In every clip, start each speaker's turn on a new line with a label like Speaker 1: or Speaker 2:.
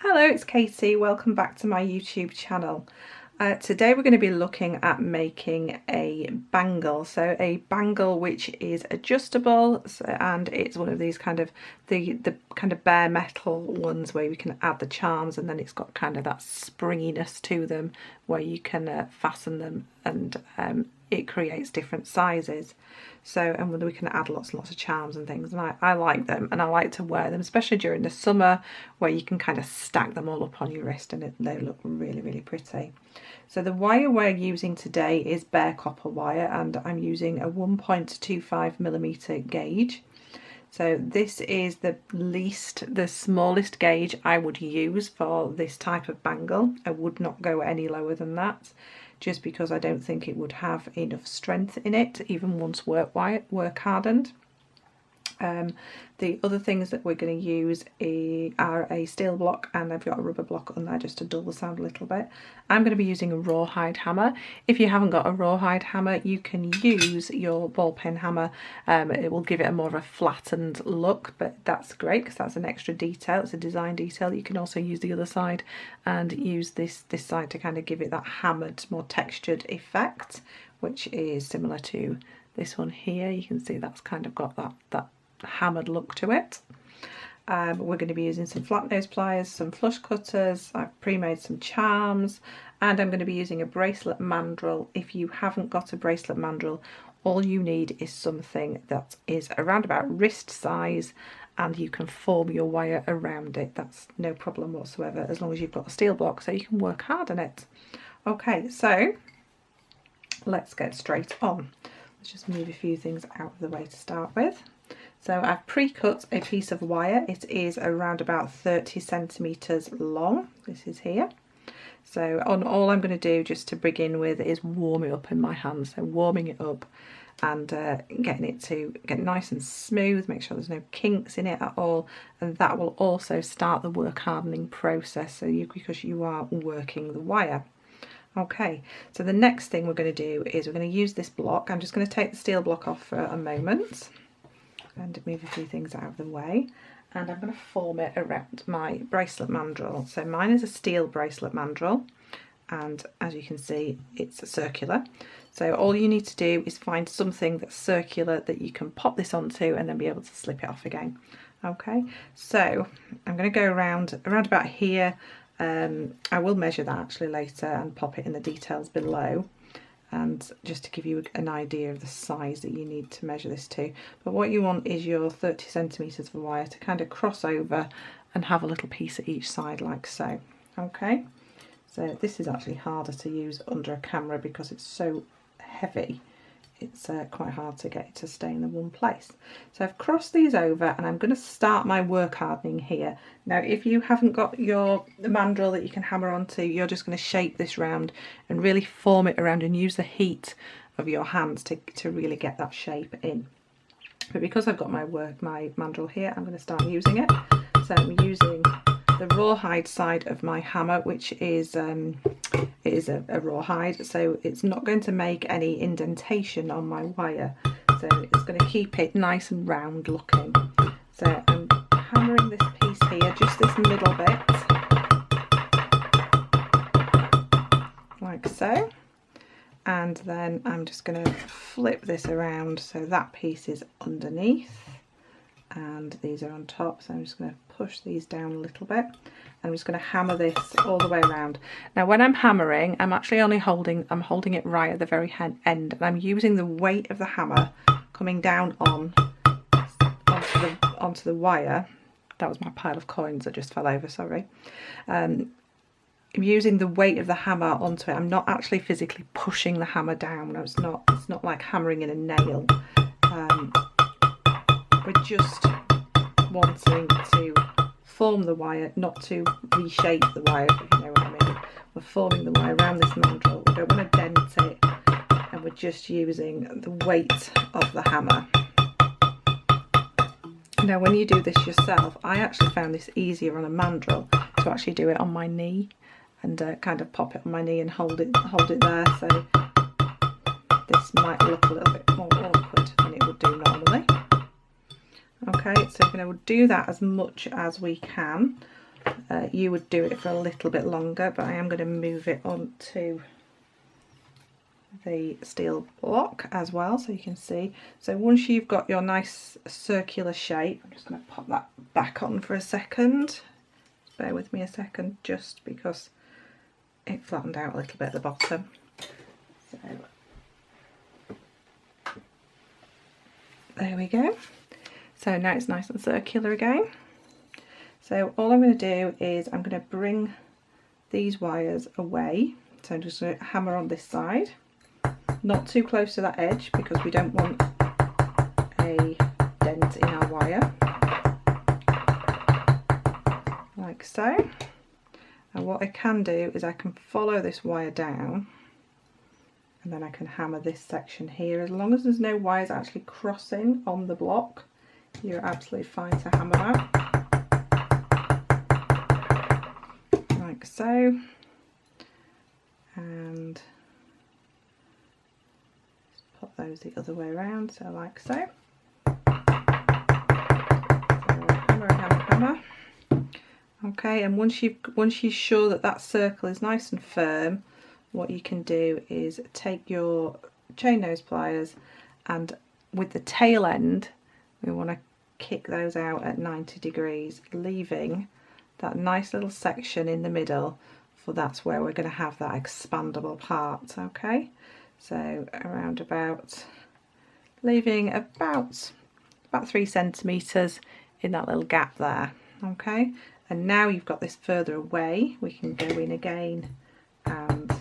Speaker 1: Hello, it's Katie. Welcome back to my YouTube channel. Today we're going to be looking at making a bangle. So a bangle which is adjustable, and it's one of these kind of the kind of bare metal ones where you can add the charms, and then it's got kind of that springiness to them where you can fasten them, and it creates different sizes. So, and we can add lots and lots of charms and things, and I like them, and I like to wear them, especially during the summer where you can kind of stack them all up on your wrist, and they look really, really pretty. So the wire we're using today is bare copper wire, and I'm using a 1.25mm gauge. So this is the smallest gauge I would use for this type of bangle. I would not go any lower than that, just because I don't think it would have enough strength in it, even once work hardened. The other things that we're going to use are a steel block, and I've got a rubber block on there just to dull the sound a little bit. I'm going to be using a rawhide hammer. If you haven't got a rawhide hammer, you can use your ball pen hammer. It will give it a more of a flattened look, but that's great because that's an extra detail. It's a design detail. You can also use the other side and use this side to kind of give it that hammered, more textured effect, which is similar to this one here. You can see that's kind of got that hammered look to it. We're going to be using some flat nose pliers, some flush cutters. I've pre-made some charms, and I'm going to be using a bracelet mandrel. If you haven't got a bracelet mandrel, all you need is something that is around about wrist size, and you can form your wire around it. That's no problem whatsoever, as long as you've got a steel block so you can work hard on it. Okay, so let's get straight on. Let's just move a few things out of the way to start with. So I've pre-cut a piece of wire. It is around about 30 centimeters long. This is here. So all I'm going to do just to begin with is warm it up in my hand. So warming it up and getting it to get nice and smooth, make sure there's no kinks in it at all, and that will also start the work hardening process, because you are working the wire. Okay, so the next thing we're going to do is we're going to use this block. I'm just going to take the steel block off for a moment and move a few things out of the way, and I'm going to form it around my bracelet mandrel. So mine is a steel bracelet mandrel, and as you can see, it's circular. So all you need to do is find something that's circular that you can pop this onto and then be able to slip it off again. Okay, so I'm going to go around about here. I will measure that actually later and pop it in the details below, and just to give you an idea of the size that you need to measure this to. But what you want is your 30 centimeters of wire to kind of cross over and have a little piece at each side like so. Okay, so this is actually harder to use under a camera because it's so heavy. It's quite hard to get it to stay in the one place. So I've crossed these over, and I'm going to start my work hardening here. Now, if you haven't got the mandrel that you can hammer onto, you're just going to shape this round and really form it around and use the heat of your hands to really get that shape in. But because I've got my mandrel here, I'm going to start using it. So I'm using the rawhide side of my hammer, which is a rawhide, so it's not going to make any indentation on my wire, so it's going to keep it nice and round looking. So I'm hammering this piece here, just this middle bit, like so, and then I'm just going to flip this around so that piece is underneath and these are on top. So I'm just going to push these down a little bit. I'm just going to hammer this all the way around. Now when I'm hammering, I'm actually only holding it right at the very end, and I'm using the weight of the hammer coming down onto the wire. That was my pile of coins that just fell over, sorry. I'm using the weight of the hammer onto it. I'm not actually physically pushing the hammer down. It's not like hammering in a nail. We're just wanting to form the wire, not to reshape the wire, if you know what I mean. We're forming the wire around this mandrel. We don't want to dent it, and we're just using the weight of the hammer. Now when you do this yourself, I actually found this easier on a mandrel to actually do it on my knee and kind of pop it on my knee and hold it there. So this might look a little bit more awkward than it would do normally. Okay, so we're going to do that as much as we can. You would do it for a little bit longer, but I am going to move it onto the steel block as well, so you can see. So once you've got your nice circular shape, I'm just going to pop that back on for a second. Bear with me a second, just because it flattened out a little bit at the bottom. So there we go. So now it's nice and circular again. So all I'm going to do is I'm going to bring these wires away. So I'm just going to hammer on this side, not too close to that edge because we don't want a dent in our wire, like so. And what I can do is I can follow this wire down, and then I can hammer this section here. As long as there's no wires actually crossing on the block, you're absolutely fine to hammer that, like so. And pop those the other way around, so like so. Hammer, hammer, hammer. Okay, and once you're sure that that circle is nice and firm, what you can do is take your chain nose pliers, and with the tail end we want to kick those out at 90 degrees, leaving that nice little section in the middle, for that's where we're going to have that expandable part. Okay, so around about, leaving about 3 centimeters in that little gap there. Okay, and now you've got this further away, we can go in again and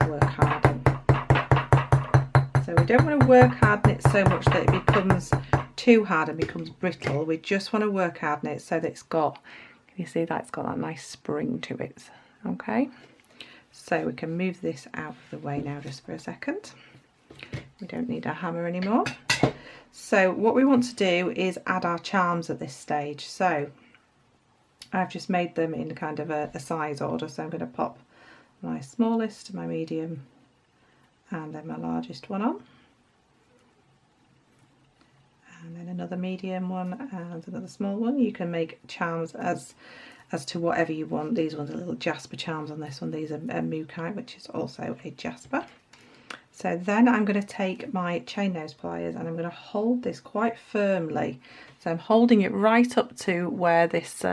Speaker 1: work harden. So we don't want to work harden it so much that it becomes too hard and becomes brittle. We just want to work harden it so that it's got, can you see that it's got that nice spring to it? Okay, so we can move this out of the way now just for a second. We don't need our hammer anymore. So what we want to do is add our charms at this stage. So I've just made them in kind of a size order, so I'm going to pop my smallest, my medium, and then my largest one on, and then another medium one and another small one. You can make charms as to whatever you want. These ones are little jasper charms on this one. These are mookaite, which is also a jasper. So then I'm going to take my chain nose pliers and I'm going to hold this quite firmly. So I'm holding it right up to where this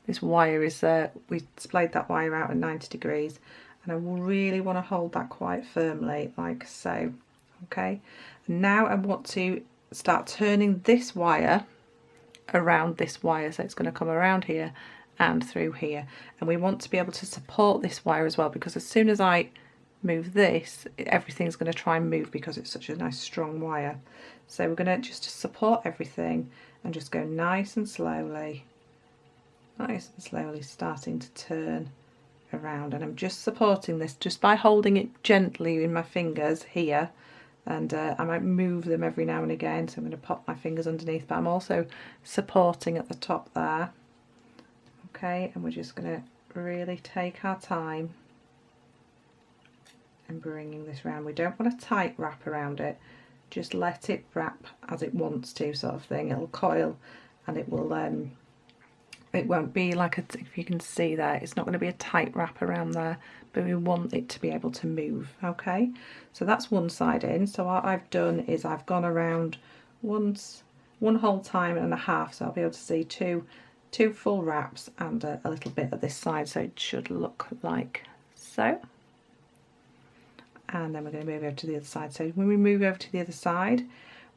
Speaker 1: this wire is. We splayed that wire out at 90 degrees, and I really want to hold that quite firmly, like so. Okay, and now I want to start turning this wire around this wire, so it's going to come around here and through here, and we want to be able to support this wire as well, because as soon as I move this, everything's going to try and move because it's such a nice strong wire. So we're going to just support everything and just go nice and slowly starting to turn around, and I'm just supporting this just by holding it gently in my fingers here, and I might move them every now and again, so I'm going to pop my fingers underneath, but I'm also supporting at the top there. Okay, and we're just going to really take our time and bringing this round. We don't want a tight wrap around it, just let it wrap as it wants to, sort of thing. It'll coil and it will it won't be like if you can see there, it's not going to be a tight wrap around there, but we want it to be able to move. Okay, so that's one side in. So what I've done is I've gone around one whole time and a half, so I'll be able to see two full wraps and a little bit at this side, so it should look like so. And then we're going to move over to the other side. So when we move over to the other side,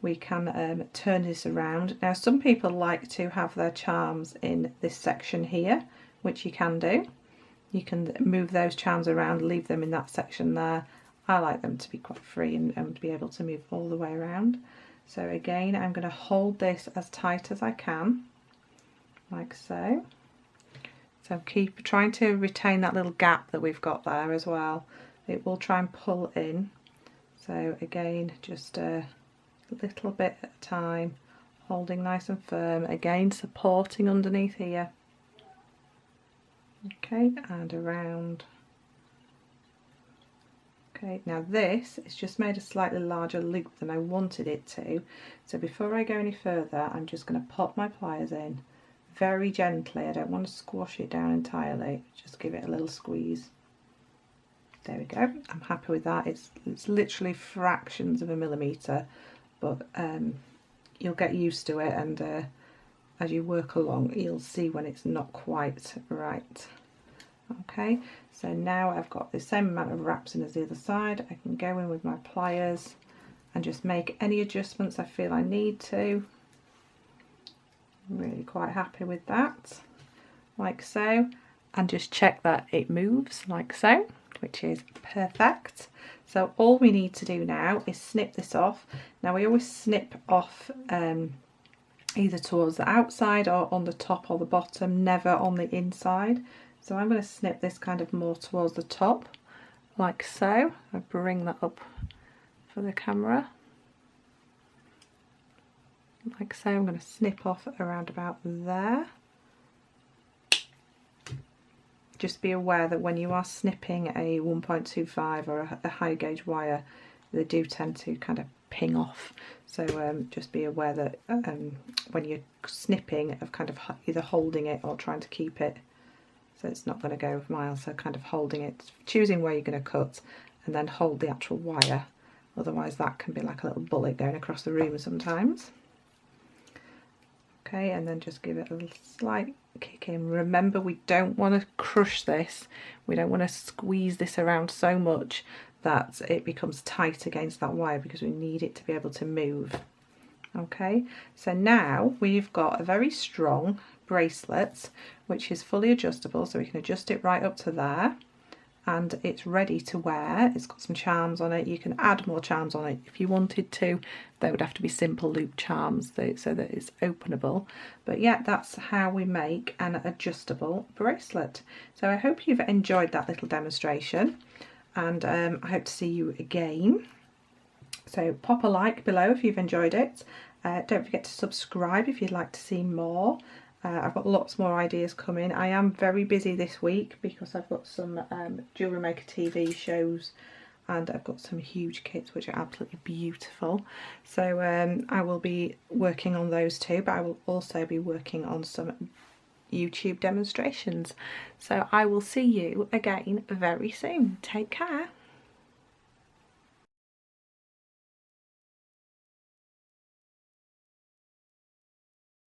Speaker 1: we can turn this around. Now some people like to have their charms in this section here, which you can do. You can move those charms around, leave them in that section there. I like them to be quite free and to be able to move all the way around. So again, I'm going to hold this as tight as I can, like so. So keep trying to retain that little gap that we've got there as well. It will try and pull in. So again, just a little bit at a time, holding nice and firm, again supporting underneath here. Okay, and around. Okay, now this is just made a slightly larger loop than I wanted it to, so before I go any further I'm just going to pop my pliers in very gently. I don't want to squash it down entirely, just give it a little squeeze. There we go. I'm happy with that. It's literally fractions of a millimetre, but you'll get used to it, and as you work along you'll see when it's not quite right. Okay, so now I've got the same amount of wraps in as the other side. I can go in with my pliers and just make any adjustments I feel I need to. I'm really quite happy with that, like so, and just check that it moves like so, which is perfect. So all we need to do now is snip this off. Now we always snip off either towards the outside or on the top or the bottom, never on the inside. So I'm going to snip this kind of more towards the top, like so. I bring that up for the camera, like so. I'm going to snip off around about there. Just be aware that when you are snipping a 1.25 or a high gauge wire, they do tend to kind of ping off. So just be aware that when you're snipping, of kind of either holding it or trying to keep it so it's not going to go miles. So kind of holding it, choosing where you're going to cut, and then hold the actual wire. Otherwise that can be like a little bullet going across the room sometimes. Okay, and then just give it a little slight kick in. Remember, we don't want to crush this. We don't want to squeeze this around so much that it becomes tight against that wire, because we need it to be able to move. Okay, so now we've got a very strong bracelet which is fully adjustable, so we can adjust it right up to there, and it's ready to wear. It's got some charms on it. You can add more charms on it if you wanted to. They would have to be simple loop charms so that it's openable, but yeah, that's how we make an adjustable bracelet. So I hope you've enjoyed that little demonstration, and I hope to see you again. So pop a like below if you've enjoyed it. Don't forget to subscribe if you'd like to see more. I've got lots more ideas coming. I am very busy this week because I've got some Jewellery Maker TV shows, and I've got some huge kits which are absolutely beautiful. So I will be working on those too, but I will also be working on some YouTube demonstrations. So I will see you again very soon. Take care.